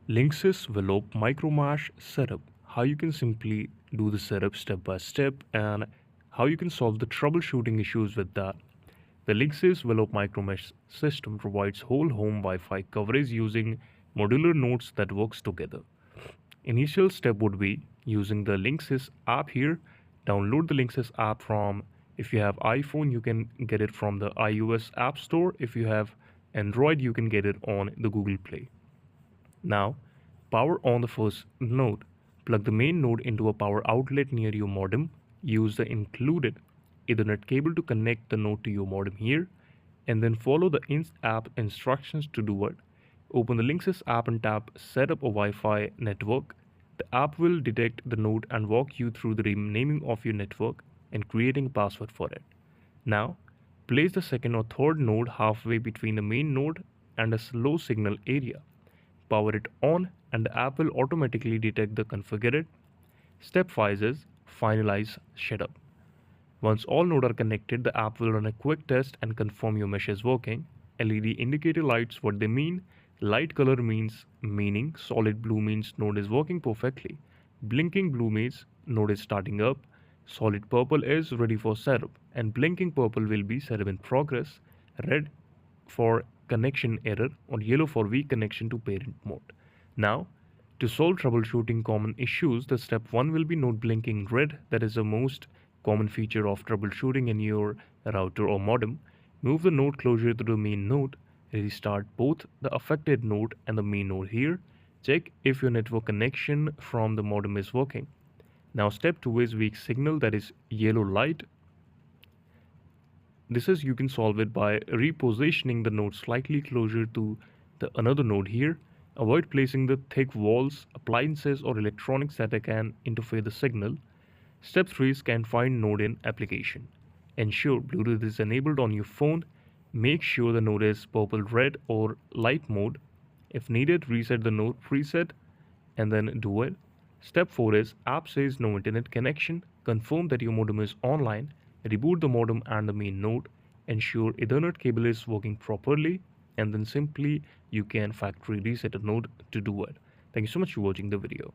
Linksys Velop Micro Mesh setup. How you can simply do the setup step by step and how you can solve the troubleshooting issues with that. The Linksys Velop Micro Mesh system provides whole home Wi-Fi coverage using modular nodes that works together. Initial step would be using the Linksys app here. Download the Linksys app from, if you have iPhone, you can get it from the iOS App Store. If you have Android, you can get it on the Google Play. Now, power on the first node. Plug the main node into a power outlet near your modem. Use the included Ethernet cable to connect the node to your modem here, and then follow the app instructions to do it. Open the Linksys app and tap Set up a Wi-Fi network. The app will detect the node and walk you through the renaming of your network and creating a password for it. Now, place the second or third node halfway between the main node and a low signal area. Power it on and the app will automatically detect the configured. Step 5 is finalize setup. Once all nodes are connected, the app will run a quick test and confirm your mesh is working. LED indicator lights what they mean. Light color means meaning, solid blue means node is working perfectly. Blinking blue means node is starting up. Solid purple is ready for setup and blinking purple will be setup in progress. Red for connection error or yellow for weak connection to parent mode. Now, to solve troubleshooting common issues, the step 1 will be node blinking red. That is the most common feature of troubleshooting in your router or modem. Move the node closer to the main node. Restart both the affected node and the main node here. Check if your network connection from the modem is working. Now step 2 is weak signal, that is yellow light. This is you can solve it by repositioning the node slightly closer to the another node here. Avoid placing the thick walls, appliances or electronics that can interfere the signal. Step 3 is scan find node in application. Ensure Bluetooth is enabled on your phone. Make sure the node is purple, red or light mode. If needed, reset the node preset and then do it. Step 4 is app says no internet connection. Confirm that your modem is online. Reboot the modem and the main node. Ensure Ethernet cable is working properly and then simply you can factory reset a node to do it. Thank you so much for watching the video.